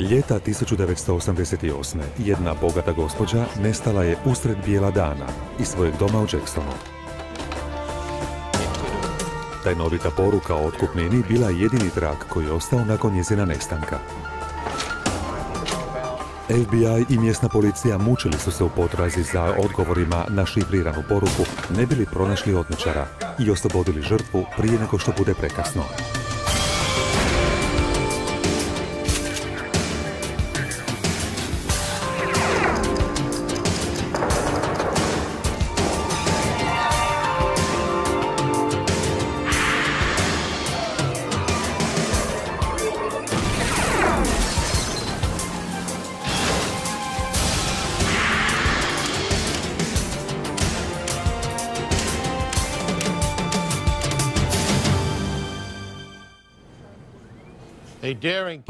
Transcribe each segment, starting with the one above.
Ljeta 1988. jedna bogata gospođa nestala je usred bijela dana iz svojeg doma u Jacksonu. Tajnovita poruka o otkupnini bila je jedini trag koji je ostao nakon njezina nestanka. FBI i mjesna policija mučili su se u potrazi za odgovorima na šifriranu poruku, ne bili pronašli otmičara i oslobodili žrtvu prije nego što bude prekasno.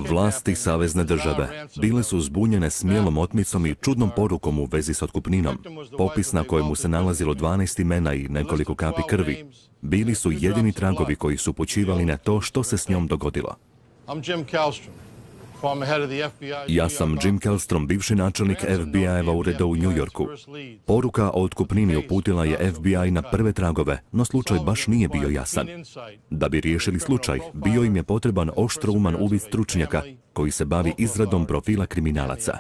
Vlasti savezne države bile su zbunjene smijelom otmicom i čudnom porukom u vezi s otkupninom. Popis na kojemu se nalazilo 12 imena i nekoliko kapi krvi bili su jedini tragovi koji su upućivali na to što se s njom dogodilo. Ja sam Jim Kellstrom, bivši načelnik FBI-eva ureda u New Yorku. Poruka o otkupnini uputila je FBI na prve tragove, no slučaj baš nije bio jasan. Da bi riješili slučaj, bio im je potreban oštrouman uvid stručnjaka koji se bavi izradom profila kriminalaca.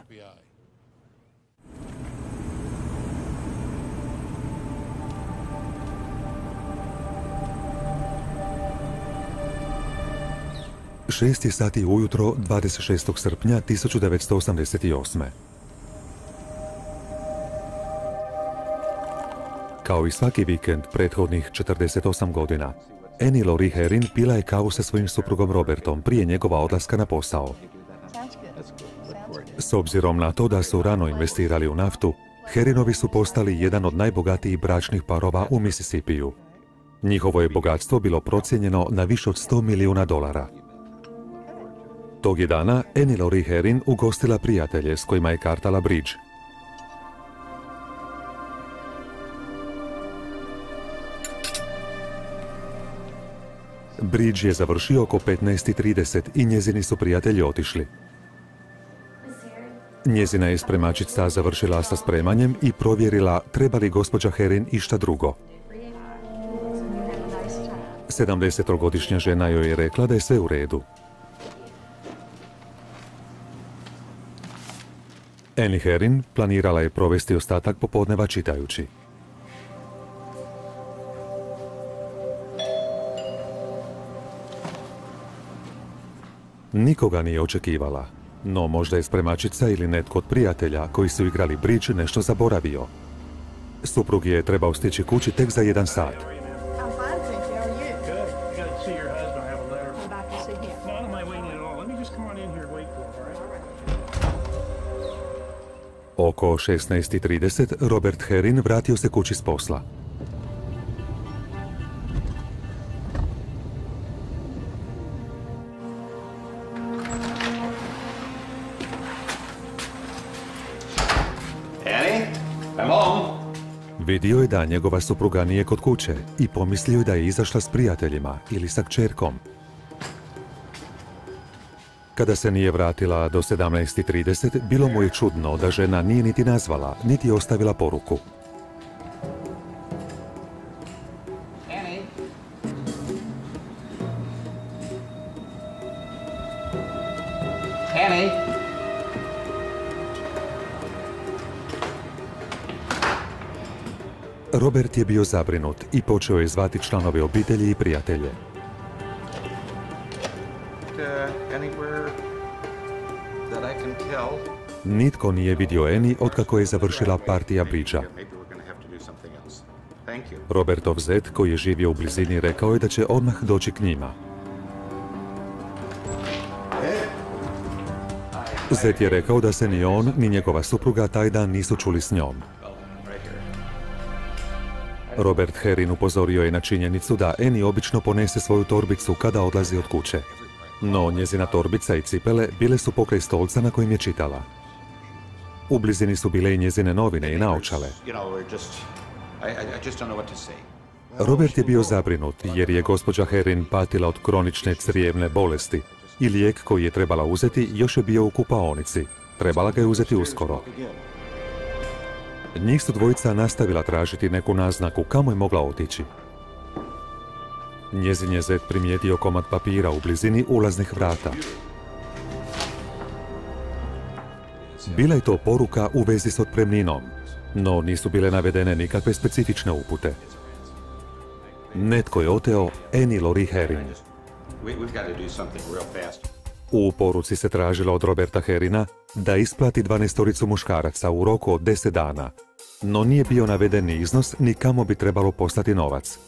Šest je sati ujutro 26. srpnja 1988. Kao i svaki vikend prethodnih 48 godina, Annie Laurie Herring pila je kavu sa svojim suprugom Robertom prije njegova odlaska na posao. S obzirom na to da su rano investirali u naftu, Herringovi su postali jedan od najbogatijih bračnih parova u Mississippiju. Njihovo je bogatstvo bilo procijenjeno na više od $100 milijuna. Tog je dana Annie Laurie Herring ugostila prijatelje s kojima je kartala bridge. Bridge je završio oko 15:30 i njezini su prijatelji otišli. Njezina je spremačica završila sa spremanjem i provjerila treba li gospođa Herring išta drugo. 70-godišnja žena joj je rekla da je sve u redu. Annie Herring planirala je provesti ostatak popodneva čitajući. Nikoga nije očekivala, no možda je spremačica ili netko od prijatelja koji su igrali bridge nešto zaboravio. Suprug je trebao stići kući tek za 1 sat. Oko 16:30 Robert Herring vratio se kući s posla. Annie, I'm home. Vidio je da njegova supruga nije kod kuće i pomislio je da je izašla s prijateljima ili sa kćerkom. Kada se nije vratila do 17:30, bilo mu je čudno da žena nije niti nazvala, niti ostavila poruku. Annie. Annie. Robert je bio zabrinut i počeo je zvati članove obitelji i prijatelje. Nitko nije vidio Annie otkako je završila partija bridža. Robertov zet, koji je živio u blizini, rekao je da će odmah doći k njima. Zet je rekao da se ni on, ni njegova supruga taj dan nisu čuli s njom. Robert Herring upozorio je na činjenicu da Annie obično ponese svoju torbicu kada odlazi od kuće. No njezina torbica i cipele bile su pokraj stolca na kojem je čitala. U blizini su bile i njezine novine i naočale. Robert je bio zabrinut jer je gospođa Herring patila od kronične crijevne bolesti, i lijek koji je trebala uzeti još je bio u kupaonici. Trebala ga je uzeti uskoro. Njih su dvojica nastavila tražiti neku naznaku kamo je mogla otići. Njezin je zet primijetio komad papira u blizini ulaznih vrata. Bila je to poruka u vezi s otpremninom, no nisu bile navedene nikakve specifične upute. Netko je oteo Annie Lori Herring. U poruci se tražilo od Roberta Herrina da isplati 12 muškaraca u roku od 10 dana, no nije bio naveden ni iznos ni kamo bi trebalo poslati novac.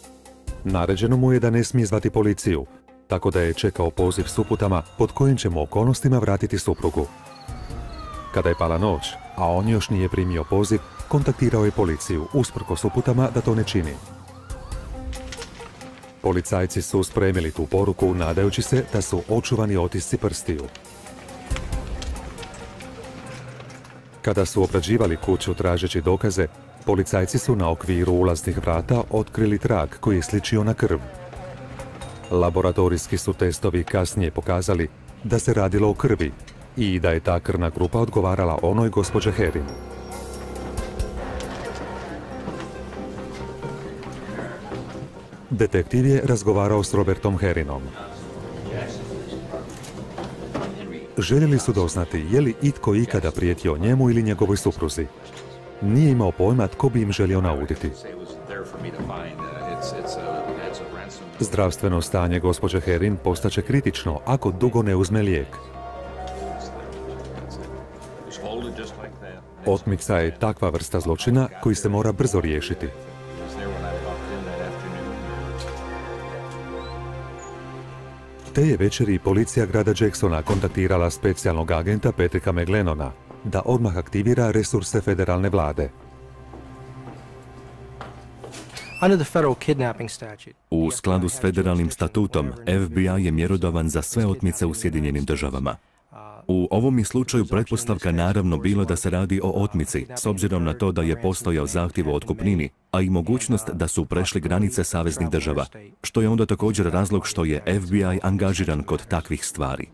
Naređeno mu je da ne smije zvati policiju, tako da je čekao poziv s uputama pod kojim će mu okolnostima vratiti suprugu. Kada je pala noć, a on još nije primio poziv, kontaktirao je policiju usprkos uputama da to ne čini. Policajci su spremili tu poruku nadajući se da su očuvani otisci prstiju. Kada su obrađivali kuću tražeći dokaze, policajci su na okviru ulaznih vrata otkrili trag koji je sličio na krv. Laboratorijski su testovi kasnije pokazali da se radilo o krvi i da je ta krvna grupa odgovarala onoj gospođe Herring. Detektiv je razgovarao s Robertom Herrinom. Željeli su doznati je li itko ikada prijetio njemu ili njegovoj supruzi. Nije imao pojma tko bi im želio nauditi. Zdravstveno stanje gospođe Herring postaće kritično ako dugo ne uzme lijek. Otmica je takva vrsta zločina koji se mora brzo riješiti. Te je večeri policija grada Jacksona kontaktirala specijalnog agenta Patricka McGlennona da odmah aktivira resurse federalne vlade. U skladu s federalnim statutom, FBI je mjerodavan za sve otmice u Sjedinjenim državama. U ovom je slučaju pretpostavka naravno bilo da se radi o otmici, s obzirom na to da je postojao zahtjev o otkupnini, a i mogućnost da su prešli granice saveznih država, što je onda također razlog što je FBI angažiran kod takvih stvari.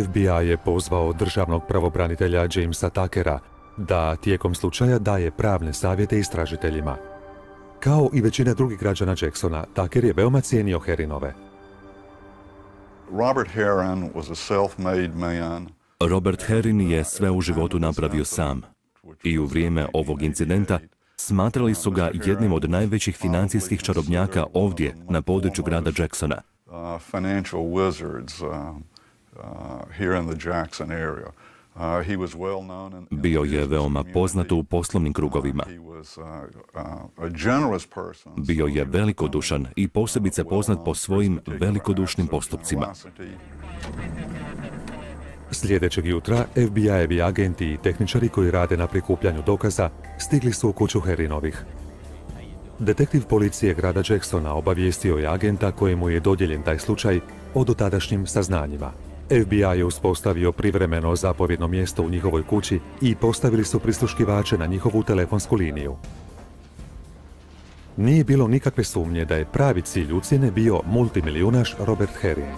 FBI je pozvao državnog pravobranitelja Jamesa Tuckera da tijekom slučaja daje pravne savjete istražiteljima. Kao i većina drugih građana Jacksona, Tucker je veoma cijenio Herrinove. Robert Herring je sve u životu napravio sam i u vrijeme ovog incidenta smatrali su ga jednim od najvećih financijskih čarobnjaka ovdje na području grada Jacksona. Bio je veoma poznat u poslovnim krugovima. Bio je velikodušan i posebice poznat po svojim velikodušnim postupcima. Sljedećeg jutra FBI-evi agenti i tehničari koji rade na prikupljanju dokaza stigli su u kuću Herrinovih. Detektiv policije grada Jacksona obavijestio je agenta kojemu je dodijeljen taj slučaj o dotadašnjim saznanjima. FBI je uspostavio privremeno zapovjedno mjesto u njihovoj kući i postavili su prisluškivače na njihovu telefonsku liniju. Nije bilo nikakve sumnje da je pravi cilj ucjene bio multimilijunaš Robert Herring.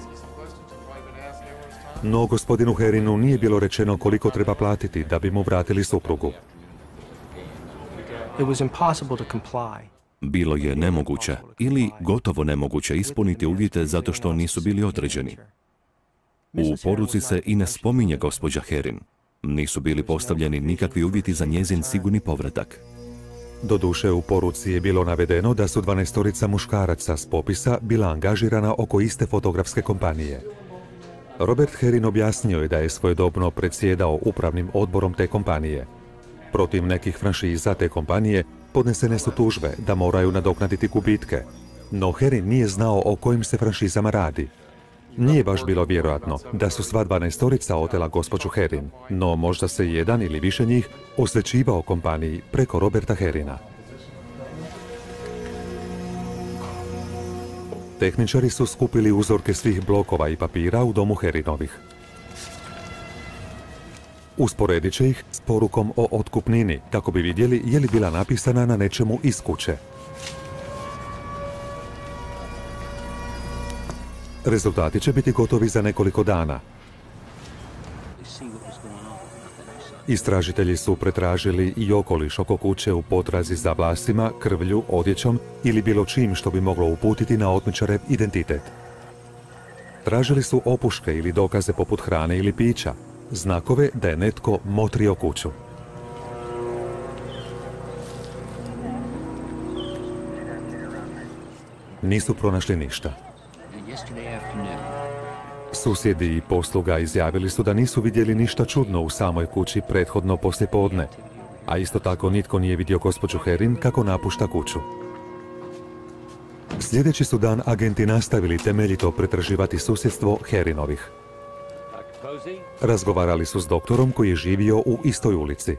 No gospodinu Herringu nije bilo rečeno koliko treba platiti da bi mu vratili suprugu. Bilo je nemoguće ili gotovo nemoguće ispuniti uvjete zato što nisu bili određeni. U poruci se i ne spominje gospođa Herring. Nisu bili postavljeni nikakvi uvjeti za njezin sigurni povratak. Doduše, u poruci je bilo navedeno da su 12 muškaraca s popisa bila angažirana oko iste fotografske kompanije. Robert Herring objasnio je da je svojedobno predsjedao upravnim odborom te kompanije. Protiv nekih franšiza te kompanije podnesene su tužbe da moraju nadoknaditi gubitke, no Herring nije znao o kojim se franšizama radi. Nije baš bilo vjerojatno da su sva 12 otela gospođu Herring, no možda se jedan ili više njih osvećivao kompaniji preko Roberta Herringa. Tehničari su skupili uzorke svih blokova i papira u domu Herrinovih. Usporedit će ih s porukom o otkupnini, kako bi vidjeli je li bila napisana na nečemu iz kuće. Rezultati će biti gotovi za nekoliko dana. Istražitelji su pretražili i okoliš oko kuće u potrazi za vlasima, krvlju, odjećom ili bilo čim što bi moglo uputiti na otmičarev identitet. Tražili su opuške ili dokaze poput hrane ili pića, znakove da je netko motrio kuću. Nisu pronašli ništa. Susjedi i posluga izjavili su da nisu vidjeli ništa čudno u samoj kući prethodno poslijepodne, a isto tako nitko nije vidio gospođu Herin kako napušta kuću. Sljedeći su dan agenti nastavili temeljito pretraživati susjedstvo Herinovih. Razgovarali su s doktorom koji je živio u istoj ulici.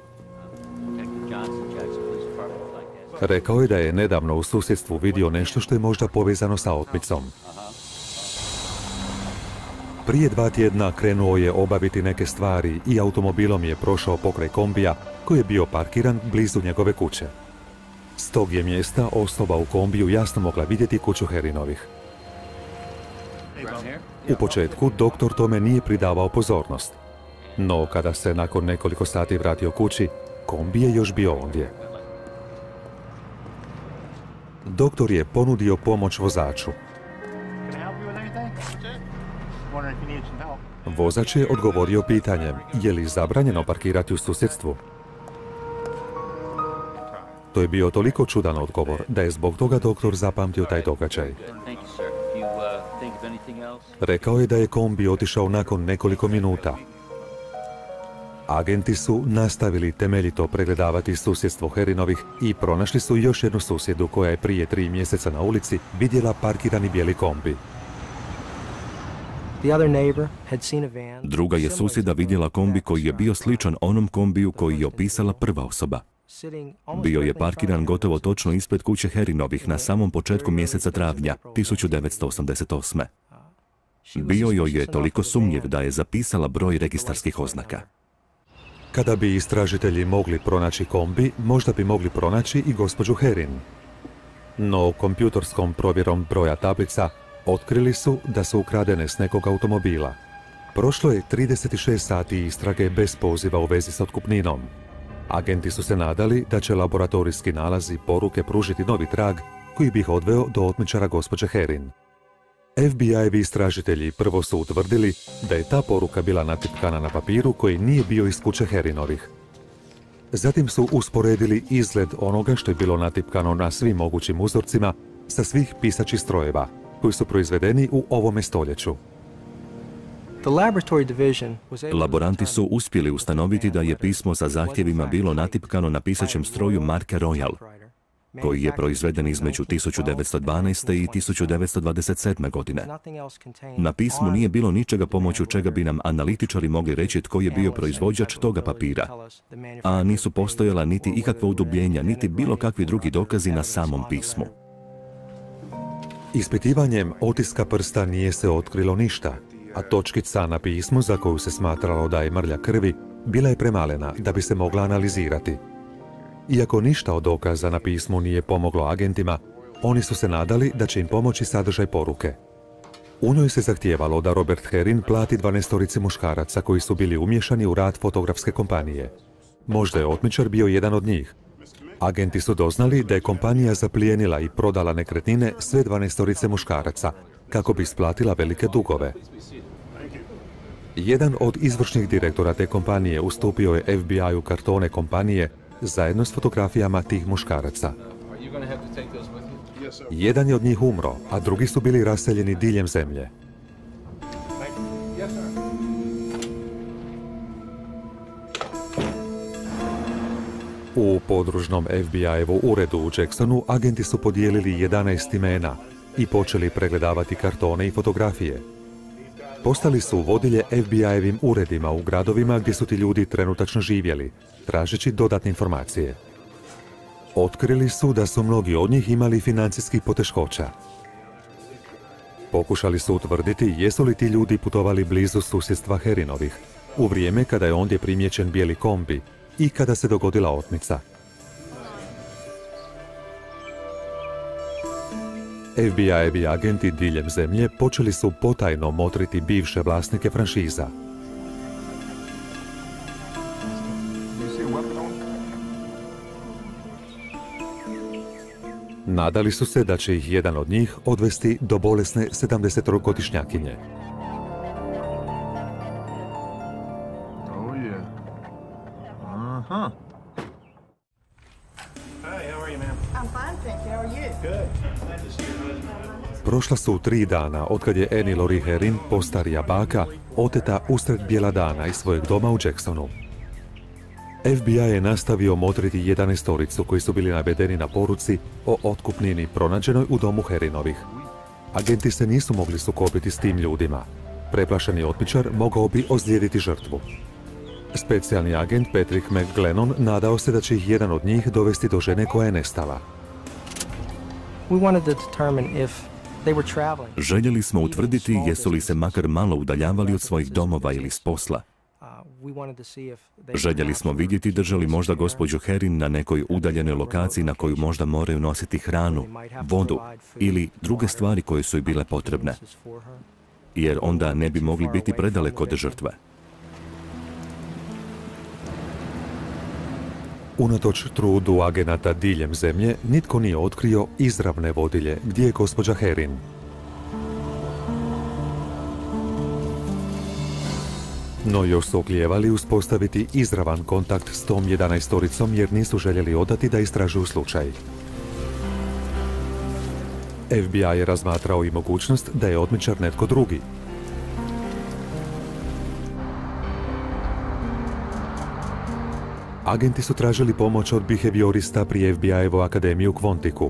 Rekao je da je nedavno u susjedstvu vidio nešto što je možda povezano sa otmicom. Prije 2 tjedna krenuo je obaviti neke stvari i automobilom je prošao pokraj kombija koji je bio parkiran blizu njegove kuće. S tog je mjesta osoba u kombiju jasno mogla vidjeti kuću Herinovih. U početku doktor tome nije pridavao pozornost, no kada se nakon nekoliko sati vratio kući, kombi je još bio ondje. Doktor je ponudio pomoć vozaču. Vozač je odgovorio pitanjem, je li zabranjeno parkirati u susjedstvu? To je bio toliko čudan odgovor da je zbog toga doktor zapamtio taj događaj. Rekao je da je kombi otišao nakon nekoliko minuta. Agenti su nastavili temeljito pregledavati susjedstvo Herinovih i pronašli su još jednu susjedu koja je prije 3 mjeseca na ulici vidjela parkirani bijeli kombi. Druga je susjeda vidjela kombi koji je bio sličan onom kombiju koji je opisala prva osoba. Bio je parkiran gotovo točno ispred kuće Herinovih na samom početku mjeseca travnja 1988. Bio joj je toliko sumnjiv da je zapisala broj registarskih oznaka. Kada bi istražitelji mogli pronaći kombi, možda bi mogli pronaći i gospođu Herin. No kompjutorskom provjerom broja tablica otkrili su da su ukradene s nekog automobila. Prošlo je 36 sati istrage bez poziva u vezi s otkupninom. Agenti su se nadali da će laboratorijski nalazi i poruke pružiti novi trag koji bi ih odveo do otmičara gospođe Herin. FBI-evi istražitelji prvo su utvrdili da je ta poruka bila natipkana na papiru koji nije bio iz kuće Herinovih. Zatim su usporedili izgled onoga što je bilo natipkano na svim mogućim uzorcima sa svih pisačih strojeva koji su proizvedeni u ovome stoljeću. Laboranti su uspjeli ustanoviti da je pismo sa zahtjevima bilo natipkano na pisaćem stroju marke Royal, koji je proizveden između 1912. i 1927. godine. Na pismu nije bilo ničega pomoću čega bi nam analitičari mogli reći tko je bio proizvođač toga papira, a nisu postojala niti ikakva udubljenja, niti bilo kakvi drugi dokazi na samom pismu. Ispitivanjem otiska prsta nije se otkrilo ništa, a točkica na pismu za koju se smatralo da je mrlja krvi bila je premalena da bi se mogla analizirati. Iako ništa od dokaza na pismu nije pomoglo agentima, oni su se nadali da će im pomoći sadržaj poruke. U njoj se zahtijevalo da Robert Herin plati 12 muškaraca koji su bili umiješani u rad fotografske kompanije. Možda je otmičar bio jedan od njih. Agenti su doznali da je kompanija zaplijenila i prodala nekretnine sve 12 muškaraca kako bi isplatila velike dugove. Jedan od izvršnih direktora te kompanije ustupio je FBI-u kartone kompanije zajedno s fotografijama tih muškaraca. Jedan je od njih umro, a drugi su bili raseljeni diljem zemlje. U podružnom FBI-evu uredu u Jacksonu agenti su podijelili 11 imena i počeli pregledavati kartone i fotografije. Postali su vodilje FBI-evim uredima u gradovima gdje su ti ljudi trenutačno živjeli, tražeći dodatne informacije. Otkrili su da su mnogi od njih imali financijskih poteškoća. Pokušali su utvrditi jesu li ti ljudi putovali blizu susjedstva Herinovih, u vrijeme kada je ondje primijećen bijeli kombi i kada se dogodila otmica. FBI-evi agenti diljem zemlje počeli su potajno motriti bivše vlasnike franšiza. Nadali su se da će ih jedan od njih odvesti do bolesne 70-godišnjakinje. Prošla su 3 dana otkad je Annie Lori Herring, postarija baka, oteta usred bijela dana iz svojeg doma u Jacksonu. FBI je nastavio motriti 11-oricu koji su bili navedeni na poruci o otkupnini pronađenoj u domu Herringovih. Agenti se nisu mogli sukobiti s tim ljudima. Preplašeni otmičar mogao bi ozlijediti žrtvu. Specijalni agent Patrick McGlennon nadao se da će ih jedan od njih dovesti do žene koja je nestala. Željeli smo utvrditi jesu li se makar malo udaljavali od svojih domova ili s posla. Željeli smo vidjeti drže li možda gospođu Herring na nekoj udaljenoj lokaciji na koju možda moraju nositi hranu, vodu ili druge stvari koje su joj bile potrebne, jer onda ne bi mogli biti predaleko od žrtve. Unatoč trudu agenata diljem zemlje, nitko nije otkrio izravne vodilje gdje je gospođa Herring. No još su oklijevali uspostaviti izravan kontakt s tom 11-oricom jer nisu željeli odati da istražuju slučaj. FBI je razmatrao i mogućnost da je otmičar netko drugi. Agenti su tražili pomoć od behaviorista pri FBI-evu akademiju u Quanticu.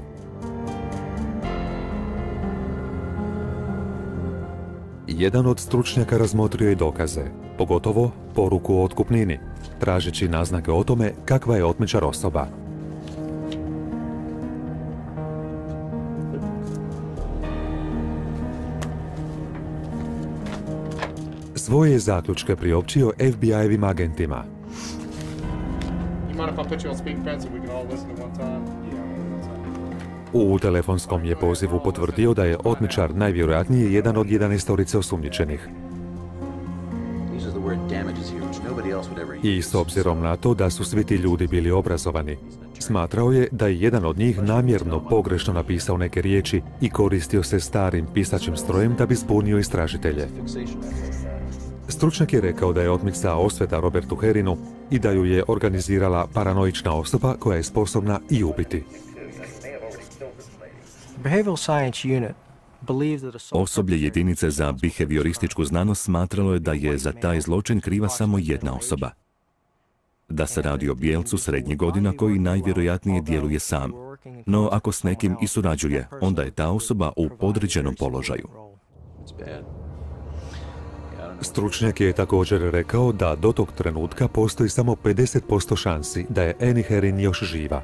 Jedan od stručnjaka razmotrio je dokaze, pogotovo poruku o otkupnini, tražeći naznake o tome kakva je otmičar osoba. Svoje je zaključke priopćio FBI-evim agentima. U telefonskom je pozivu potvrdio da je otmičar najvjerojatnije jedan od 11-orice osumnjičenih. I s obzirom na to da su svi ti ljudi bili obrazovani, smatrao je da je jedan od njih namjerno pogrešno napisao neke riječi i koristio se starim pisaćim strojem da bi zbunio istražitelje. Stručnjak je rekao da je otmica osveta Robertu Herringu i da ju je organizirala paranoična osoba koja je sposobna i ubiti. Osoblje jedinice za behaviorističku znanost smatralo je da je za taj zločin kriva samo jedna osoba. Da se radi o bijelcu srednjih godina koji najvjerojatnije djeluje sam. No ako s nekim i surađuje, onda je ta osoba u podređenom položaju. Stručnjak je također rekao da do tog trenutka postoji samo 50% šansi da je Annie Herring još živa.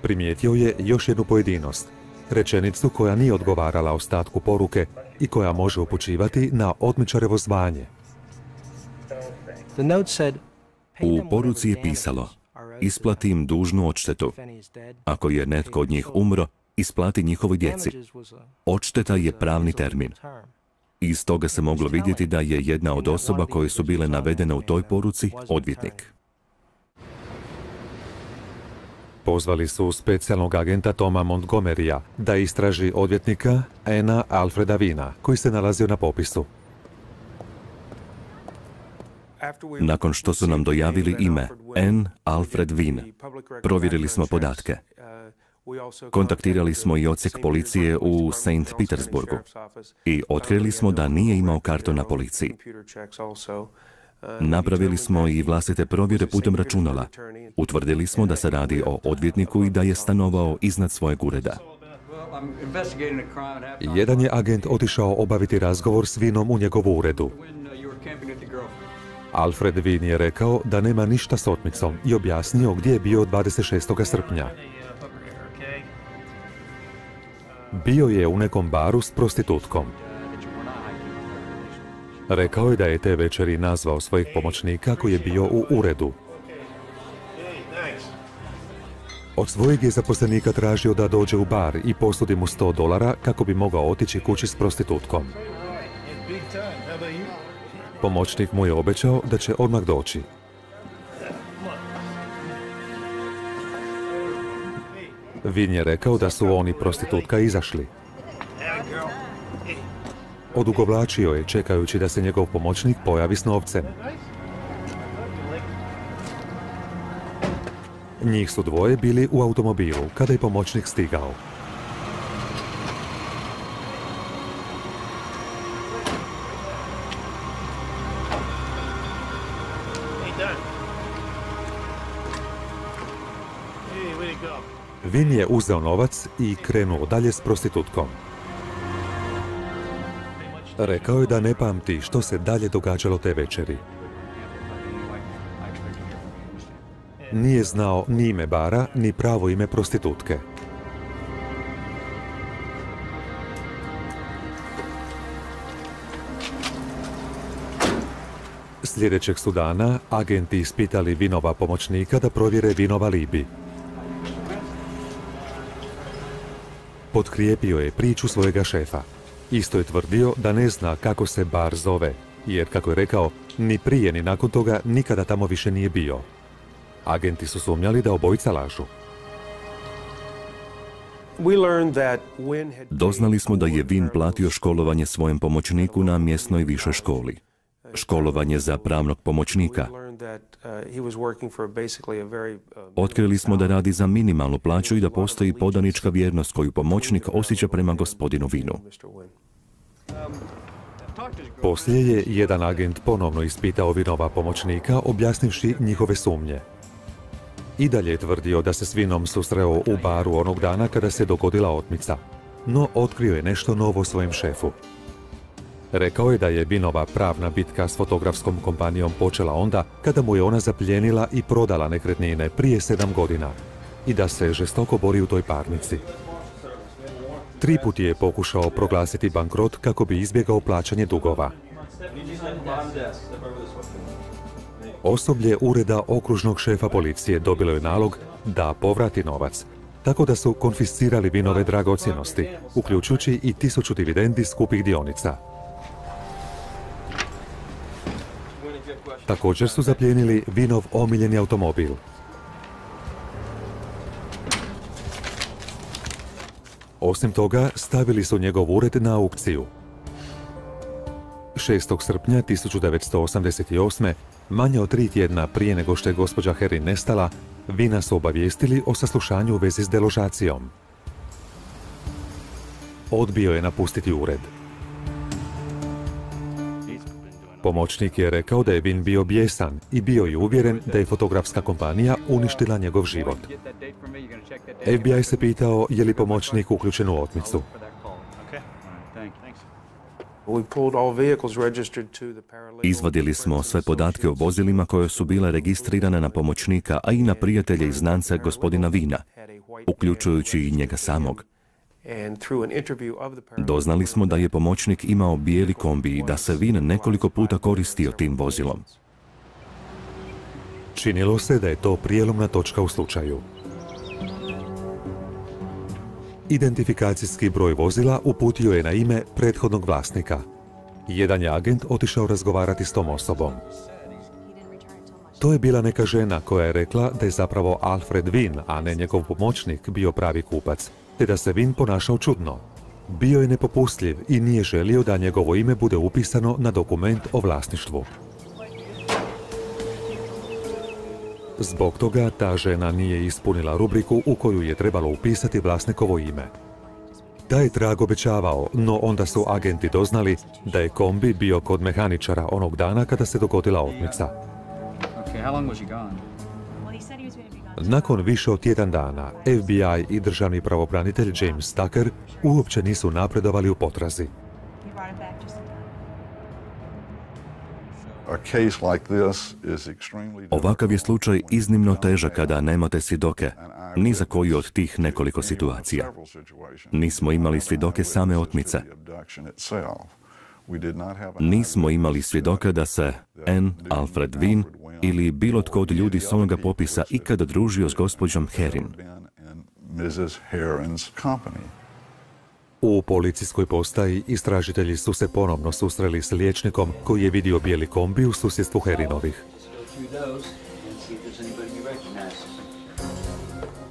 Primijetio je još jednu pojedinost, rečenicu koja nije odgovarala ostatku poruke i koja može upućivati na otmičarevo zvanje. U poruci je pisalo: isplati im dužnu odštetu. Ako je netko od njih umro, isplati njihovoj djeci. Odšteta je pravni termin. Iz toga se moglo vidjeti da je jedna od osoba koje su bile navedene u toj poruci odvjetnik. Pozvali su specijalnog agenta Toma Montgomerya da istraži odvjetnika Anna Alfreda Weina, koji se nalazio na popisu. Nakon što su nam dojavili ime Ann Alfred Wein, provjerili smo podatke. Kontaktirali smo i odsjek policije u St. Petersburgu i otkrili smo da nije imao karton na policiji. Napravili smo i vlastite provjere putem računala. Utvrdili smo da se radi o odvjetniku i da je stanovao iznad svojeg ureda. Jedan je agent otišao obaviti razgovor s Weinom u njegovu uredu. Alfred Wein je rekao da nema ništa s otmicom i objasnio gdje je bio 26. srpnja. Bio je u nekom baru s prostitutkom. Rekao je da je te večeri nazvao svojih pomoćnika koji je bio u uredu. Od svojeg je zaposlenika tražio da dođe u bar i posudi mu $100 kako bi mogao otići kući s prostitutkom. Pomoćnik mu je obećao da će odmah doći. Vin je rekao da su on i prostitutka izašli. Odugovlačio je čekajući da se njegov pomoćnik pojavi s novcem. Njih su dvoje bili u automobilu kada je pomoćnik stigao. Vin je uzeo novac i krenuo dalje s prostitutkom. Rekao je da ne pamti što se dalje događalo te večeri. Nije znao ni ime bara, ni pravo ime prostitutke. Sljedećeg su dana agenti ispitali Vinova pomoćnika da provjere Vinov alibi. Potkrijepio je priču svojega šefa. Isto je tvrdio da ne zna kako se bar zove, jer, kako je rekao, ni prije ni nakon toga nikada tamo više nije bio. Agenti su sumnjali da obojica lažu. Doznali smo da je Vin platio školovanje svojem pomoćniku na mjesnoj višoj školi. Školovanje za pravnog pomoćnika. Otkrili smo da radi za minimalnu plaću i da postoji podanička vjernost koju pomoćnik osjeća prema gospodinu Vinu. Poslije je jedan agent ponovno ispitao Vinova pomoćnika, objasnivši njihove sumnje. I dalje je tvrdio da se s Vinom susreo u baru onog dana kada se dogodila otmica, no otkrio je nešto novo svojem šefu. Rekao je da je Vinova pravna bitka s fotografskom kompanijom počela onda kada mu je ona zapljenila i prodala nekretnine prije 7 godina i da se žestoko bori u toj parnici. 3 puta je pokušao proglasiti bankrot kako bi izbjegao plaćanje dugova. Osoblje ureda okružnog šefa policije dobilo je nalog da povrati novac, tako da su konfiscirali Vinove dragocjenosti, uključujući i 1000 dividendi skupih dionica. Također su zaplijenili Vinov omiljeni automobil. Osim toga, stavili su njegov ured na aukciju. 6. srpnja 1988. manje od 3 tjedna prije nego što je gospođa Herring nestala, Vina su obavijestili o saslušanju u vezi s deložacijom. Odbio je napustiti ured. Pomoćnik je rekao da je Vin bio bijesan i bio je uvjeren da je fotografska kompanija uništila njegov život. FBI se pitao je li pomoćnik uključen u otmicu. Izvadili smo sve podatke o vozilima koje su bile registrirane na pomoćnika, a i na prijatelje i znance gospodina Vina, uključujući i njega samog. Doznali smo da je pomoćnik imao bijeli kombi i da se Vin nekoliko puta koristio tim vozilom. Činilo se da je to prijelomna točka u slučaju. Identifikacijski broj vozila uputio je na ime prethodnog vlasnika. Jedan je agent otišao razgovarati s tom osobom. To je bila neka žena koja je rekla da je zapravo Alfred Vin, a ne njegov pomoćnik, bio pravi kupac, te da se Vin ponašao čudno. Bio je nepopustljiv i nije želio da njegovo ime bude upisano na dokument o vlasništvu. Zbog toga ta žena nije ispunila rubriku u koju je trebalo upisati vlasnikovo ime. Taj trag obećavao, no onda su agenti doznali da je kombi bio kod mehaničara onog dana kada se dogodila otmica. Nakon više od tjedan dana, FBI i državni pravobranitelj James Tucker uopće nisu napredovali u potrazi. Ovakav je slučaj iznimno težak kada nemate svjedoke, ni za koju od tih nekoliko situacija. Nismo imali svjedoke same otmice. Nismo imali svjedoka da se Alfred Vin ili bilo tko od ljudi s onoga popisa ikada družio s gospođom Herring. Mrs. Herron's company. U policijskoj postaji istražitelji su se ponovno susreli s liječnikom koji je vidio bijeli kombi u susjedstvu Herrinovih.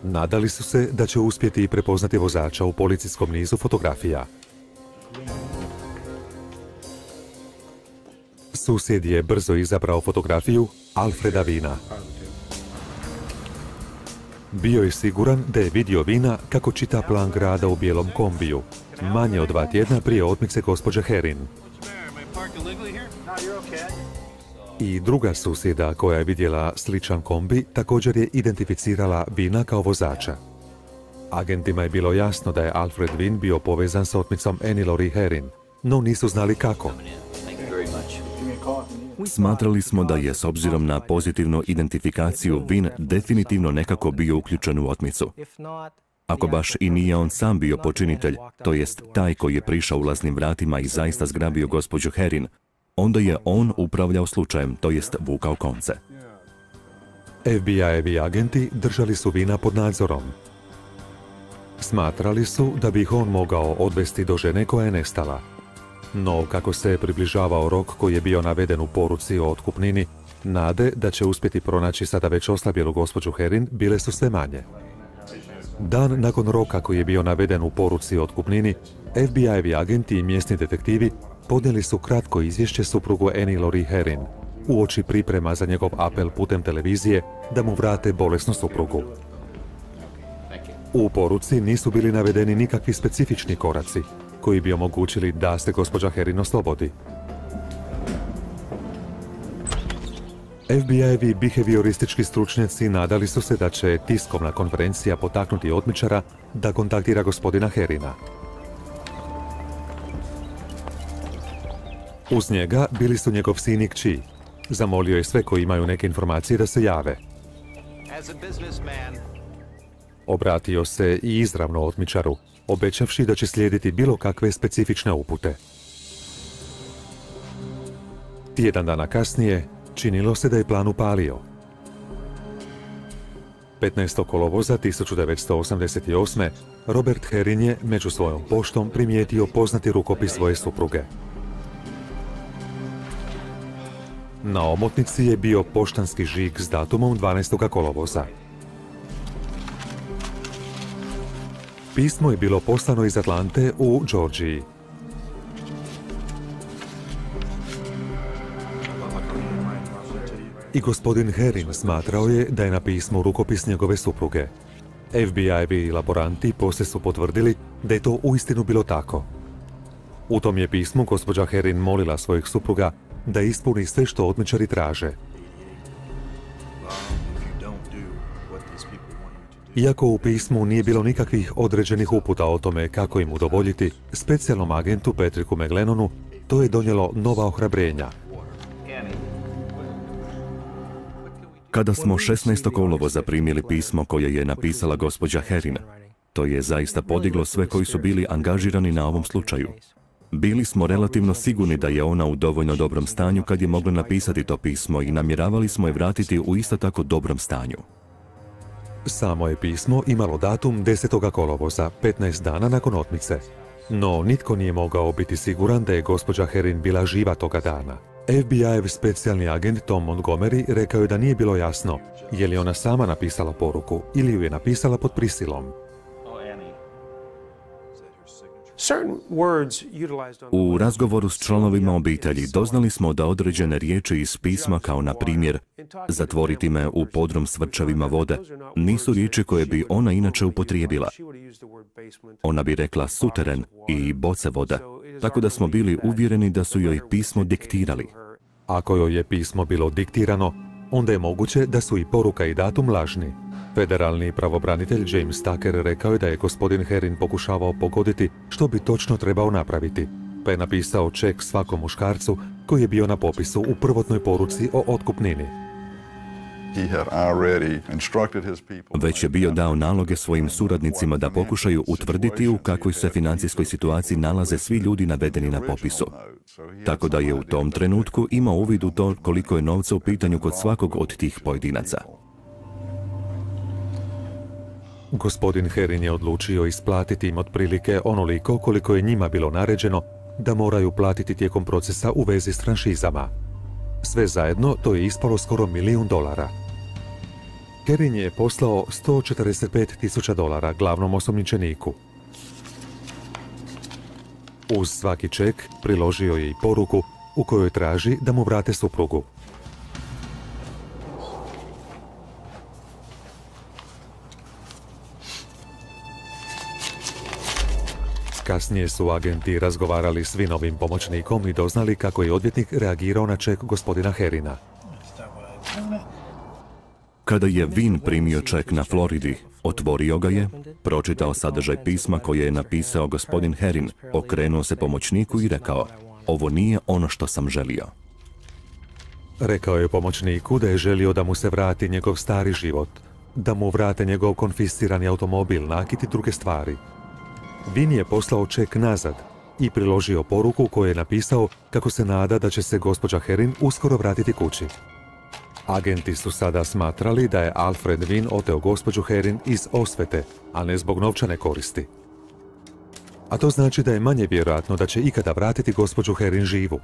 Nadali su se da će uspjeti prepoznati vozača u policijskom nizu fotografija. Susjed je brzo izabrao fotografiju Alfreda Vina. Bio je siguran da je vidio Vina kako čita plan grada u bijelom kombiju, manje od 2 tjedna prije otmice gospođe Herrin. I druga susjeda koja je vidjela sličan kombi također je identificirala Vina kao vozača. Agentima je bilo jasno da je Alfred Vin bio povezan s otmicom Annie Laurie Herrin, no nisu znali kako. Smatrali smo da je, s obzirom na pozitivnu identifikaciju, Vin definitivno nekako bio uključen u otmicu. Ako baš i nije on sam bio počinitelj, to jest taj koji je prišao ulaznim vratima i zaista zgrabio gospođu Herrin, onda je on upravljao slučajem, to jest vukao konce. FBI-evi agenti držali su Vina pod nadzorom. Smatrali su da bi ih on mogao odvesti do žene koja je nestala. No, kako se približavao rok koji je bio naveden u poruci o otkupnini, nade da će uspjeti pronaći sada već oslabjelu gospođu Herrin bile su sve manje. Dan nakon roka koji je bio naveden u poruci o otkupnini, FBI-evi agenti i mjesni detektivi podnijeli su kratko izvješće suprugu Annie Laurie Herrin, uoči priprema za njegov apel putem televizije da mu vrate bolesnu suprugu. U poruci nisu bili navedeni nikakvi specifični koraci koji bi omogućili da se gospođa Herrin oslobodi. FBI-evi behavioristički stručnjaci nadali su se da će tiskovna konferencija potaknuti otmičara da kontaktira gospodina Herrina. Uz njega bili su njegov sin i kći. Zamolio je sve koji imaju neke informacije da se jave. Obratio se i izravno otmičaru, obećavši da će slijediti bilo kakve specifične upute. Tjedan dana kasnije, činilo se da je plan upalio. 15. kolovoza 1988. Robert Herrin je među svojom poštom primijetio poznati rukopis svoje supruge. Na omotnici je bio poštanski žig s datumom 12. kolovoza. Pismo je bilo poslano iz Atlante u Georgiji. I gospodin Herrin smatrao je da je na pismu rukopis njegove supruge. FBI-evi laboranti poslije su potvrdili da je to uistinu bilo tako. U tom je pismu gospođa Herrin molila svojeg supruga da ispuni sve što otmičari traže. Iako u pismu nije bilo nikakvih određenih uputa o tome kako im udovoljiti, specijalnom agentu Patricku McGlennonu to je donijelo nova ohrabrenja. Kada smo 16. kolovoza primili pismo koje je napisala gospođa Herrin, to je zaista podiglo sve koji su bili angažirani na ovom slučaju. Bili smo relativno sigurni da je ona u dovoljno dobrom stanju kad je mogla napisati to pismo i namjeravali smo je vratiti u isto tako dobrom stanju. Samo je pismo imalo datum 10. kolovoza, 15 dana nakon otmice. No, nitko nije mogao biti siguran da je gospođa Herrin bila živa toga dana. FBI-ev specijalni agent Tom Montgomery rekao je da nije bilo jasno je li ona sama napisala poruku ili ju je napisala pod prisilom. U razgovoru s članovima obitelji doznali smo da određene riječi iz pisma, kao na primjer zatvoriti me u podrum s vrčavima vode, nisu riječi koje bi ona inače upotrijebila. Ona bi rekla suteren i boce vode, tako da smo bili uvjereni da su joj pismo diktirali. Ako joj je pismo bilo diktirano, onda je moguće da su i poruka i datum lažni. Federalni pravobranitelj James Tucker rekao je da je gospodin Herrin pokušavao pogoditi što bi točno trebao napraviti, pa je napisao ček svakom muškarcu koji je bio na popisu u prvotnoj poruci o otkupnini. Već je bio dao naloge svojim suradnicima da pokušaju utvrditi u kakvoj se financijskoj situaciji nalaze svi ljudi navedeni na popisu. Tako da je u tom trenutku imao uvid u to koliko je novca u pitanju kod svakog od tih pojedinaca. Gospodin Herin je odlučio isplatiti im otprilike onoliko koliko je njima bilo naređeno da moraju platiti tijekom procesa u vezi s franšizama. Sve zajedno to je ispalo skoro $1 milijun. Herin je poslao $145,000 glavnom osumnjičeniku. Uz svaki ček priložio je i poruku u kojoj traži da mu vrate suprugu. Kasnije su agenti razgovarali s Vinovim pomoćnikom i doznali kako je odvjetnik reagirao na ček gospodina Herina. Kada je Vin primio ček na Floridi, otvorio ga je, pročitao sadržaj pisma koje je napisao gospodin Herin, okrenuo se pomoćniku i rekao: "Ovo nije ono što sam želio." Rekao je pomoćniku da je želio da mu se vrati njegov stari život, da mu vrate njegov konfiscirani automobil, nakit i druge stvari. Vin je poslao ček nazad i priložio poruku koju je napisao kako se nada da će se gospođa Herin uskoro vratiti kući. Agenti su sada smatrali da je Alfred Vin oteo gospođu Herin iz osvete, a ne zbog novčane koristi. A to znači da je manje vjerojatno da će ikada vratiti gospođu Herin živu.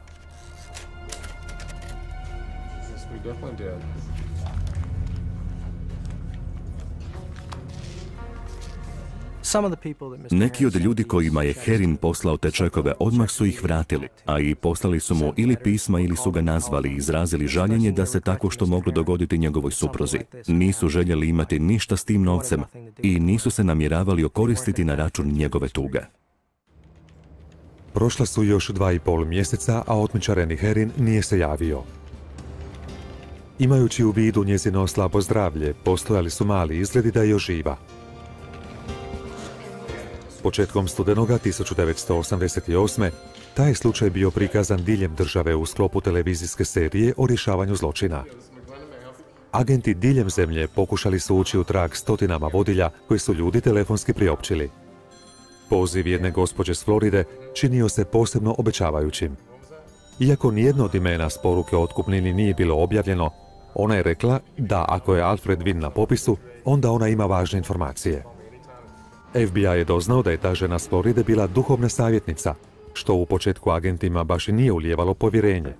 Neki od ljudi kojima je Herin poslao te čekove odmah su ih vratili, a i poslali su mu ili pisma ili su ga nazvali i izrazili žaljenje da se tako što moglo dogoditi njegovoj supruzi. Nisu željeli imati ništa s tim novcem i nisu se namjeravali okoristiti na račun njegove tuge. Prošla su još 2,5 mjeseca, a otmičareni Herin nije se javio. Imajući u vidu njezino slabo zdravlje, postojali su mali izgledi da je još živa. Početkom studenoga 1988. taj je slučaj bio prikazan diljem države u sklopu televizijske serije o rješavanju zločina. Agenti diljem zemlje pokušali su ući u trag stotinama vodilja koji su ljudi telefonski priopćili. Poziv jedne gospođe s Floride činio se posebno obećavajućim. Iako nijedno od imena s poruke o otkupnini nije bilo objavljeno, ona je rekla da ako je Alfred Vin na popisu, onda ona ima važne informacije. FBI je doznao da je ta žena s Floride bila duhovna savjetnica, što u početku agentima baš i nije ulijevalo povjerenje.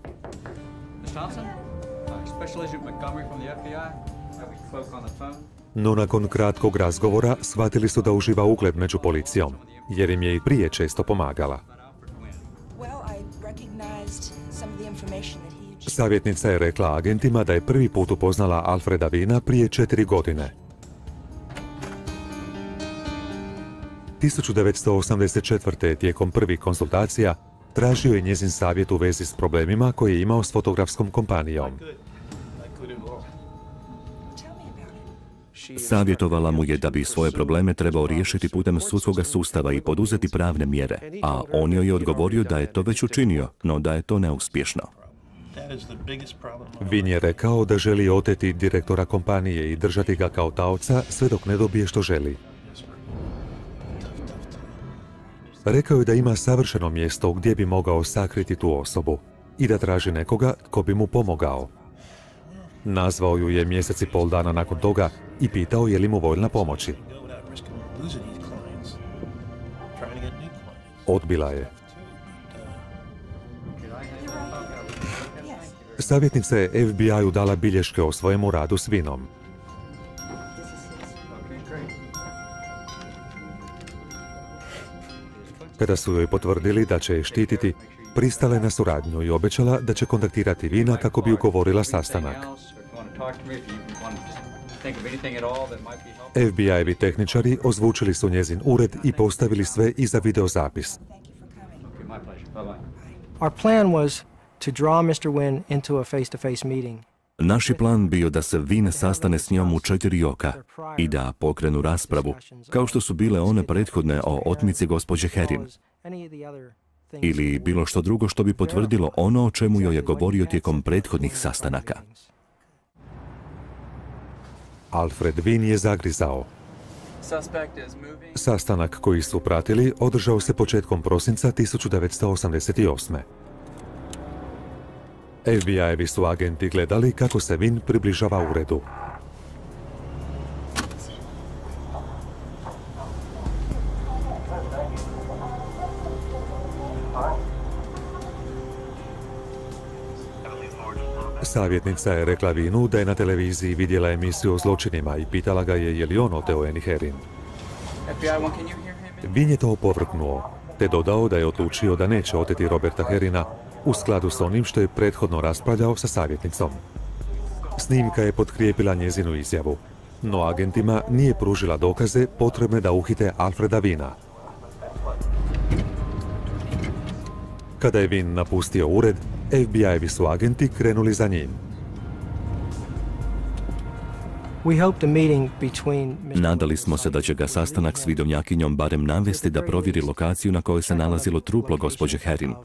No nakon kratkog razgovora shvatili su da uživa ugled među policijom, jer im je i prije često pomagala. Savjetnica je rekla agentima da je prvi put upoznala Alfreda Vina prije 4 godine. 1984. tijekom prvih konsultacija tražio je njezin savjet u vezi s problemima koje je imao s fotografskom kompanijom. Savjetovala mu je da bi svoje probleme trebao riješiti putem sudskog sustava i poduzeti pravne mjere, a on joj je odgovorio da je to već učinio, no da je to neuspješno. Vin je rekao da želi oteti direktora kompanije i držati ga kao taoca sve dok ne dobije što želi. Rekao je da ima savršeno mjesto gdje bi mogao sakriti tu osobu i da traži nekoga tko bi mu pomogao. Nazvao ju je mjesec i pol dana nakon toga i pitao je li mu voljna pomoći. Odbila je. Savjetnica je FBI-u dala bilješke o svojemu radu s Vinom. Kada su joj potvrdili da će je štititi, pristala je na suradnju i obećala da će kontaktirati Vina kako bi ugovorila sastanak. FBI-evi tehničari ozvučili su njezin ured i postavili sve iza videozapis. Our plan was to draw Mr. Wynn into a face-to-face meeting. Naš je plan bio da se Vin sastane s njom u 4 oka i da pokrenu raspravu, kao što su bile one prethodne o otmici gospođe Herin. Ili bilo što drugo što bi potvrdilo ono o čemu joj je govorio tijekom prethodnih sastanaka. Alfred Vin je zagrizao. Sastanak koji su pratili održao se početkom prosinca 1988. FBI-evi su agenti gledali kako se Vin približava uredu. Savjetnica je rekla Vinu da je na televiziji vidjela emisiju o zločinima i pitala ga je li on oteo Annie Herring. Vin je to opovrgnuo, te dodao da je odlučio da neće oteti Roberta Herrina u skladu s onim što je prethodno raspravljao sa savjetnicom. Snimka je potkrijepila njezinu izjavu, no agentima nije pružila dokaze potrebne da uhite Alfreda Vina. Kada je Vin napustio ured, FBI-evi su agenti krenuli za njim. Nadali smo se da će ga sastanak s vidovnjakinjom barem navesti da provjeri lokaciju na kojoj se nalazilo truplo gospođe Herring,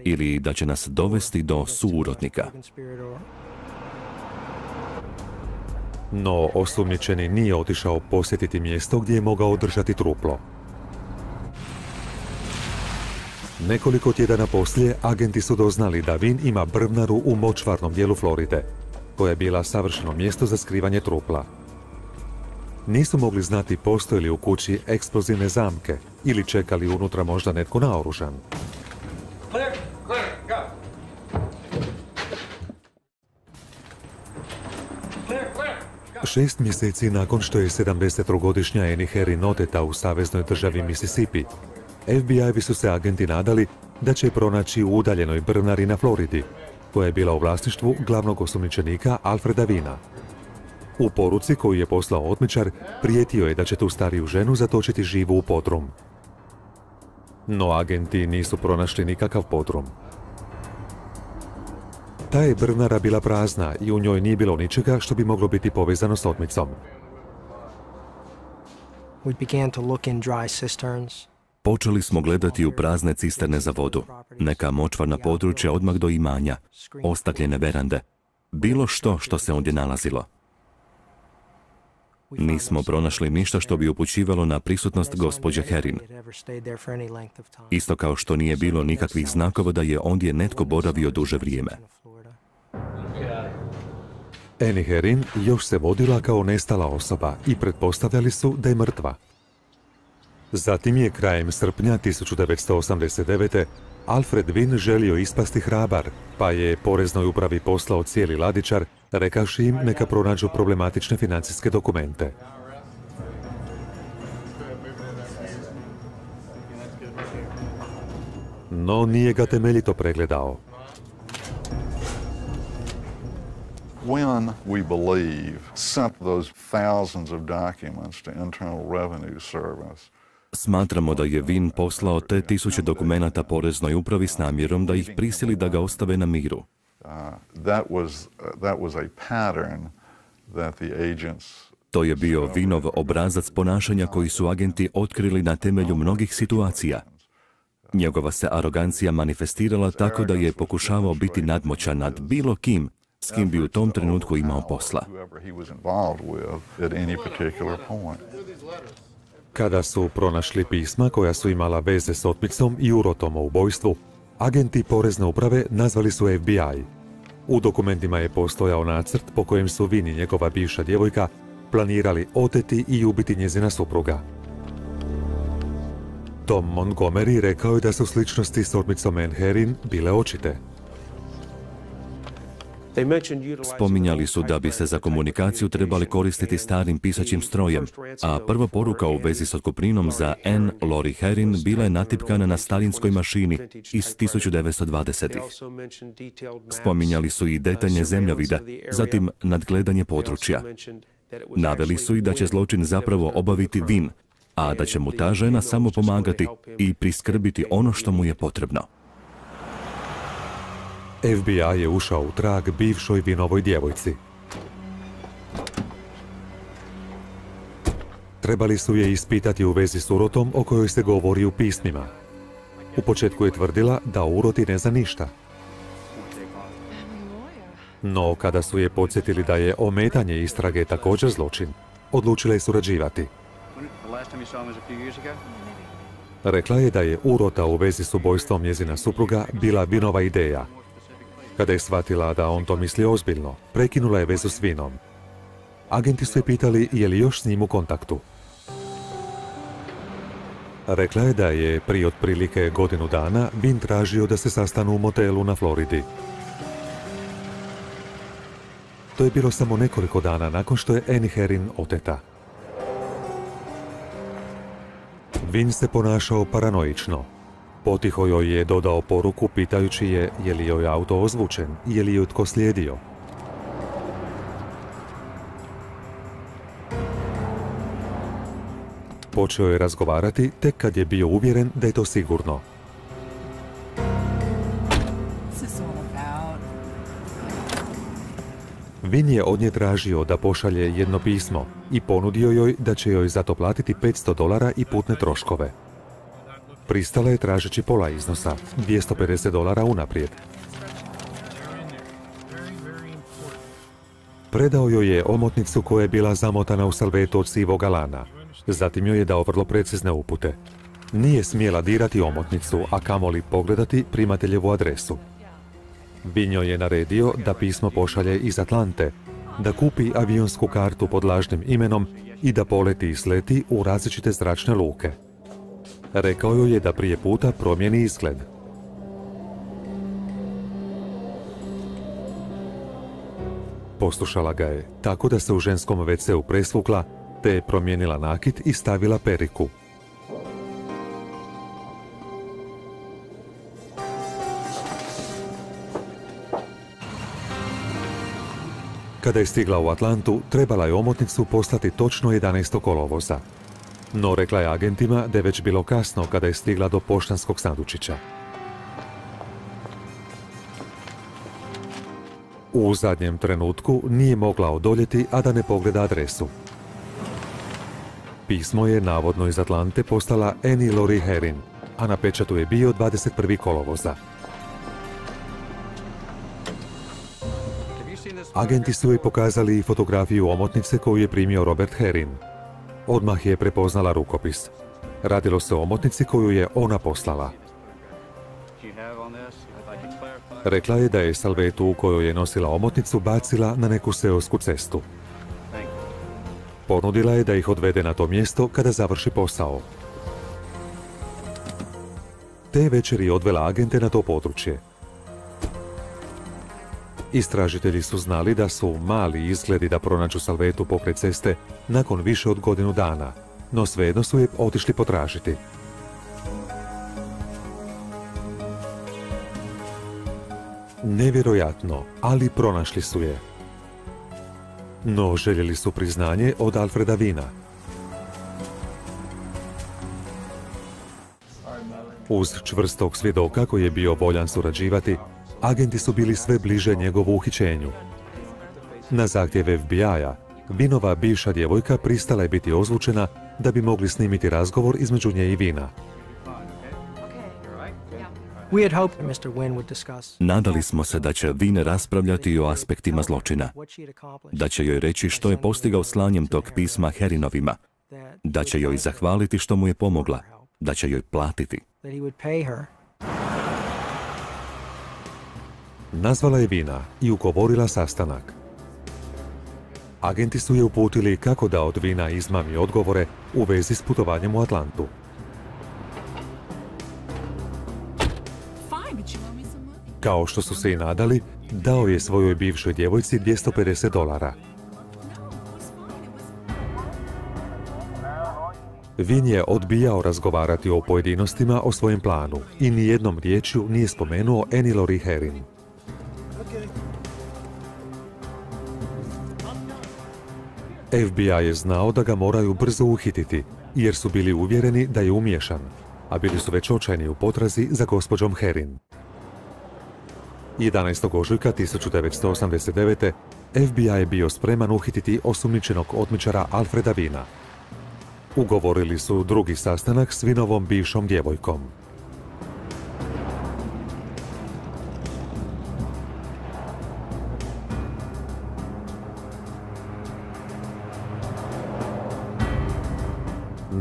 ili da će nas dovesti do suurotnika. No, osumnjičeni nije otišao posjetiti mjesto gdje je mogao održati truplo. Nekoliko tjedana poslije, agenti su doznali da Vin ima brvnaru u močvarnom dijelu Floride, koja je bila savršeno mjesto za skrivanje trupla. Nisu mogli znati postoje li u kući eksplozivne zamke ili čekali unutra možda netko naoružan. Clear, clear, go. Clear, clear, go. 6 mjeseci nakon što je 73-godišnja Annie Herring oteta u saveznoj državi Mississippi, FBI-evi su se agenti nadali da će je pronaći u udaljenoj brvnari na Floridi, koja je bila u vlasništvu glavnog osumnjičenika Alfreda Vina. U poruci koju je poslao otmičar, prijetio je da će tu stariju ženu zatočiti živu u podrum. No agenti nisu pronašli nikakav podrum. Ta je brvnara bila prazna i u njoj nije bilo ničega što bi moglo biti povezano s otmicom. We began to look in dry cisterns. Počeli smo gledati u prazne cisterne za vodu, neka močvarna područja odmah do imanja, ostakljene verande, bilo što se ondje nalazilo. Nismo pronašli ništa što bi upućivalo na prisutnost gospođe Herring. Isto kao što nije bilo nikakvih znakova da je ondje netko boravio duže vrijeme. Annie Herring još se vodila kao nestala osoba i pretpostavljali su da je mrtva. Zatim je krajem srpnja 1989. Alfred Vin želio ispasti hrabar, pa je poreznoj upravi poslao cijeli ladičar, rekavši im neka pronađu problematične financijske dokumente. No nije ga temeljito pregledao. When, we believe, sent those thousands of documents to Internal Revenue Service, Smatramo da je Vin poslao te 1000 dokumenata poreznoj upravi s namjerom da ih prisili da ga ostave na miru. that was a pattern that the agents To je bio Vinov obrazac ponašanja koji su agenti otkrili na temelju mnogih situacija. Njegova se arogancija manifestirala tako da je pokušavao biti nadmoćan nad bilo kim s kim bi u tom trenutku imao posla. whoever he was involved with at any particular point. Kada su pronašli pisma koja su imala veze s otmicom i urotom o ubojstvu, agenti porezne uprave nazvali su FBI. U dokumentima je postojao nacrt po kojem su Vin i njegova bivša djevojka planirali oteti i ubiti njezina supruga. Tom Montgomery rekao je da su sličnosti s otmicom Annie Herring bile očite. Spominjali su da bi se za komunikaciju trebali koristiti starim pisaćim strojem, a prva poruka u vezi s otkupninom za Anne Lori Herring bila je natipkana na starinskoj mašini iz 1920-ih. Spominjali su i detaljne zemljovide, zatim nadgledanje područja. Naveli su i da će zločin zapravo obaviti Vin, a da će mu ta žena samo pomagati i priskrbiti ono što mu je potrebno. FBI je ušao u trag bivšoj Vinovoj djevojci. Trebali su je ispitati u vezi s urotom o kojoj se govori u pismima. U početku je tvrdila da o uroti ne zna ništa. No, kada su je podsjetili da je ometanje istrage također zločin, odlučila je surađivati. Rekla je da je urota u vezi s ubojstvom njezina supruga bila Vinova ideja. Kada je shvatila da on to misli ozbiljno, prekinula je vezu s Vinom. Agenti su je pitali je li još s njim u kontaktu. Rekla je da je prije otprilike godinu dana Vin tražio da se sastanu u motelu na Floridi. To je bilo samo nekoliko dana nakon što je Annie Herrin oteta. Wynn se ponašao paranoično. Potiho joj je dodao poruku pitajući je li joj auto ozvučen i je li joj tko slijedio. Počeo je razgovarati tek kad je bio uvjeren da je to sigurno. Wynn je od nje tražio da pošalje jedno pismo i ponudio joj da će joj za to platiti $500 i putne troškove. Pristala je tražeći pola iznosa, $250 unaprijed. Predao joj je omotnicu koja je bila zamotana u salvetu od sivoga lana. Zatim joj je dao vrlo precizne upute. Nije smjela dirati omotnicu, a kamoli pogledati primateljevu adresu. Wynn joj je naredio da pismo pošalje iz Atlante, da kupi avionsku kartu pod lažnim imenom i da poleti i sleti u različite zračne luke. Rekao joj je da prije puta promijeni izgled. Poslušala ga je, tako da se u ženskom WC-u presvukla, te je promijenila nakit i stavila periku. Kada je stigla u Atlantu, trebala je omotnicu poslati točno 11. kolovoza. No rekla je agentima da je već bilo kasno kada je stigla do poštanskog sandučića. U zadnjem trenutku nije mogla odoljeti, a da ne pogleda adresu. Pismo je navodno iz Atlante poslala Annie Lori Herrin, a na pečatu je bio 21. kolovoza. Agenti su joj pokazali i fotografiju omotnice koju je primio Robert Herrin. Odmah je prepoznala rukopis. Radilo se o omotnici koju je ona poslala. Rekla je da je salvetu u kojoj je nosila omotnicu bacila na neku seosku cestu. Ponudila je da ih odvede na to mjesto kada završi posao. Te večeri odvela agente na to područje. Istražitelji su znali da su mali izgledi da pronađu salvetu pokraj ceste nakon više od godinu dana, no svejedno su je otišli potražiti. Nevjerojatno, ali pronašli su je. No željeli su priznanje od Alfreda Wynna. Uz čvrstog svjedoka koji je bio voljan surađivati, agenti su bili sve bliže njegovu uhićenju. Na zahtjev FBI-a, Wynnova bivša djevojka pristala je biti ozvučena da bi mogli snimiti razgovor između nje i Wynna. We had hoped Mr. Wynn would discuss Nadali smo se da će Wynn raspravljati o aspektima zločina, what she had accomplished, da će joj reći što je postigao slanjem tog pisma Herrinovima, da će joj zahvaliti što mu je pomogla, da će joj platiti. that he would pay her. Nazvala je Wynna i ugovorila sastanak. Agenti su je uputili kako da od Wynna izmami odgovore u vezi s putovanjem u Atlantu. Kao što su se i nadali, dao je svojoj bivšoj djevojci $250. Wynn je odbijao razgovarati o pojedinostima o svojem planu i nijednom riječju nije spomenuo Annie Lori Herrin. FBI je znao da ga moraju brzo uhititi, jer su bili uvjereni da je umiješan, a bili su već očajni u potrazi za gospođom Herrin. 11. ožujka 1989. FBI je bio spreman uhititi osumnjičenog otmičara Alfreda Wynna. Ugovorili su drugi sastanak s Wynnovom bivšom djevojkom.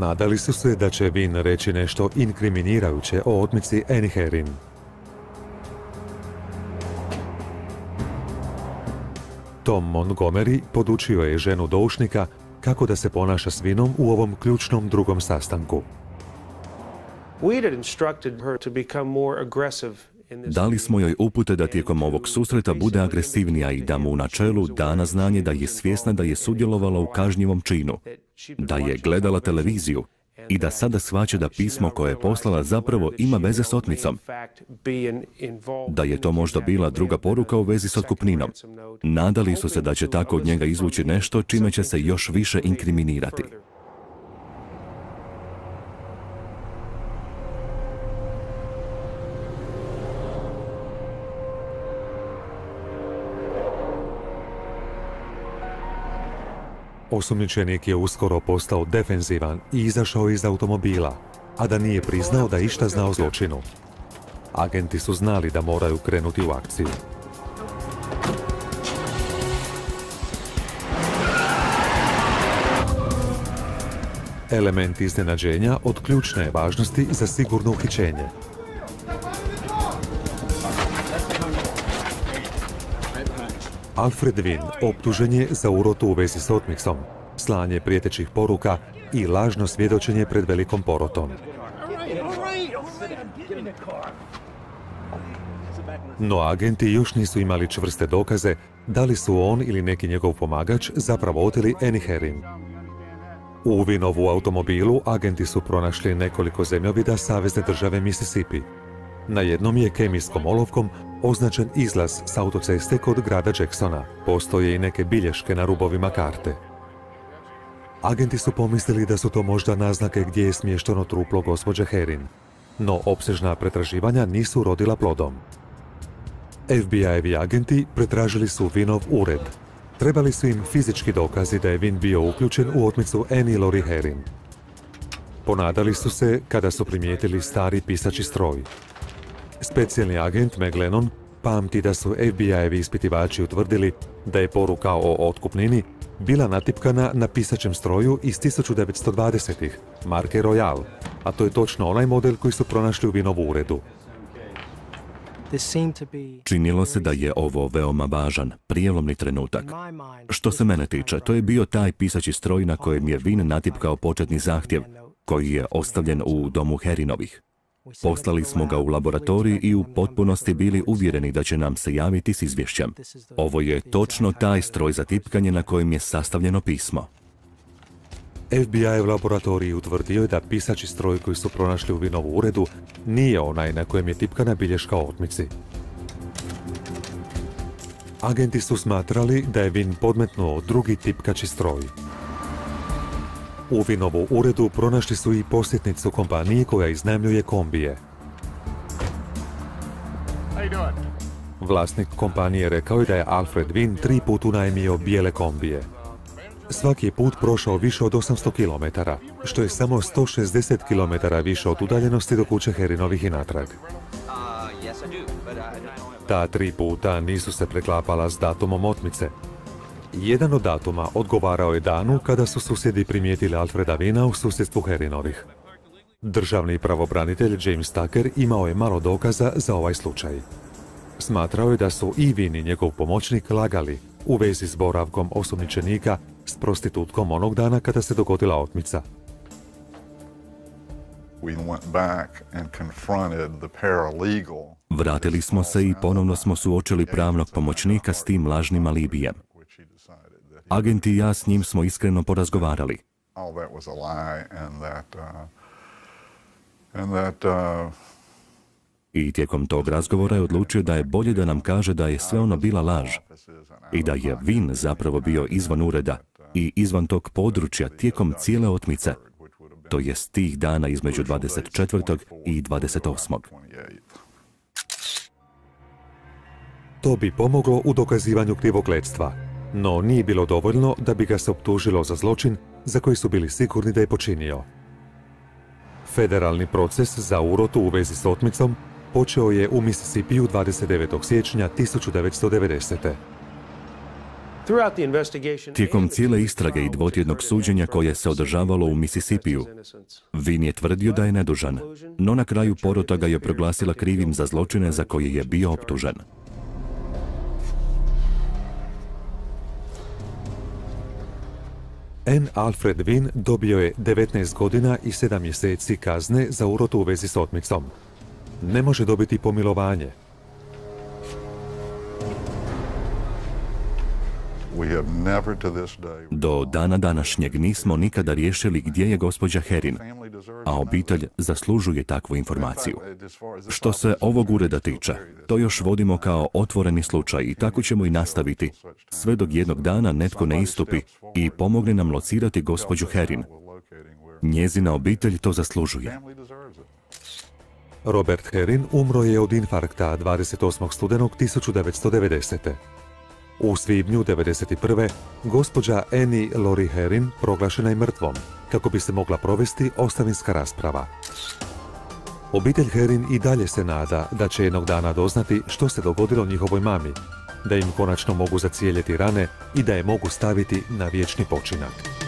Nadali su se da će Wynn reći nešto inkriminirajuće o otmici Annie Herrin. Tom Montgomery podučio je ženu doušnika kako da se ponaša s Wynnom u ovom ključnom drugom sastanku. We'd had instructed her to become more aggressive Dali smo joj upute da tijekom ovog susreta bude agresivnija i da mu u načelu da na znanje da je svjesna da je sudjelovala u kažnjivom činu, da je gledala televiziju i da sada shvaća da pismo koje je poslala zapravo ima veze s otmicom. Da je to možda bila druga poruka u vezi s otkupninom. Nadali su se da će tako od njega izvući nešto čime će se još više inkriminirati. Osumnjičenik je uskoro postao defenzivan i izašao iz automobila, a da nije priznao da išta zna o zločinu. Agenti su znali da moraju krenuti u akciju. Element iznenađenja od ključne je važnosti za sigurno uhićenje. Alfred Wynn optužen je za urotu u vezi s otmicom, slanje prijetećih poruka i lažno svjedočenje pred velikom porotom. No agenti još nisu imali čvrste dokaze da li su on ili neki njegov pomagač zapravo oteli Annie Herring. U Wynnovu automobilu agenti su pronašli nekoliko zemljovida savezne države Mississippi. Na jednom je kemijskom olovkom označen izlaz s autoceste kod grada Jacksona. Postoje i neke bilješke na rubovima karte. Agenti su pomislili da su to možda naznake gdje je smješteno truplo gospođe Herring, no opsežna pretraživanja nisu urodila plodom. FBI-evi agenti pretražili su Wynnov ured. Trebali su im fizički dokazi da je Wynn bio uključen u otmicu Annie Lori Herring. Ponadali su se kada su primijetili stari pisaći stroj. Specijalni agent Meg Lennon pamti da su FBI-evi ispitivači utvrdili da je poruka o otkupnini bila natipkana na pisaćem stroju iz 1920-ih, marke Royal, a to je točno onaj model koji su pronašli u Wynnovu uredu. Činilo se da je ovo veoma važan, prijelomni trenutak. Što se mene tiče, to je bio taj pisaći stroj na kojem je Wynn natipkao početni zahtjev, koji je ostavljen u domu Herringovih. Poslali smo ga u laboratorij i u potpunosti bili uvjereni da će nam se javiti s izvješćem. Ovo je točno taj stroj za tipkanje na kojem je sastavljeno pismo. FBI u laboratoriji utvrdio je da pisaći stroj koji su pronašli u Wynnovu uredu nije onaj na kojem je tipkana bilješka o otmici. Agenti su smatrali da je Wynn podmetnuo drugi tipkaći stroj. U Wynnovu uredu pronašli su i posjetnicu kompaniji koja iznajmljuje kombije. Vlasnik kompanije rekao je da je Alfred Wynn 3 puta unajmio bijele kombije. Svaki je put prošao više od 800 km, što je samo 160 km više od udaljenosti do kuće Herringovih i natrag. Ta 3 puta nisu se preklapala s datumom otmice. Jedan od datuma odgovarao je danu kada su susjedi primijetili Alfreda Wynna u susjedstvu Herringovih. Državni pravobranitelj James Tucker imao je malo dokaza za ovaj slučaj. Smatrao je da su i Wynn i njegov pomoćnik lagali u vezi s boravkom osumnjičenika s prostitutkom onog dana kada se dogodila otmica. Vratili smo se i ponovno smo suočili pravnog pomoćnika s tim lažnim alibijem. Agenti i ja s njim smo iskreno porazgovarali. I tijekom tog razgovora je odlučio da je bolje da nam kaže da je sve ono bila laž i da je Wynn zapravo bio izvan ureda i izvan tog područja tijekom cijele otmice, to jest tih dana između 24. i 28. To bi pomoglo u dokazivanju krivokletstva, no nije bilo dovoljno da bi ga se optužilo za zločin za koji su bili sigurni da je počinio. Federalni proces za urotu u vezi s otmicom počeo je u Mississippiju 29. siječnja 1990. Tijekom cijele istrage i dvotjednog suđenja koje se održavalo u Mississippiju, Wynn je tvrdio da je nedužan, no na kraju porota ga je proglasila krivim za zločine za koje je bio optužen. N. Alfred Wynn dobio je 19 godina i 7 mjeseci kazne za urotu u vezi s otmicom. Ne može dobiti pomilovanje, We have never to this day... Do dana današnjeg nismo nikada riješili gdje je gospođa Herin, a obitelj zaslužuje takvu informaciju. Što se ovog ureda tiče, to još vodimo kao otvoreni slučaj i tako ćemo i nastaviti, sve dok jednog dana netko ne istupi i pomogne nam locirati gospođu Herin. Njezina obitelj to zaslužuje. Robert Herin umro je od infarkta 28. studenog 1990. U svibnju 1991. gospođa Annie Lori Herin proglašena je mrtvom, kako bi se mogla provesti ostavinska rasprava. Obitelj Herin i dalje se nada da će jednog dana doznati što se dogodilo njihovoj mami, da im konačno mogu zacijeljeti rane i da je mogu staviti na vječni počinak.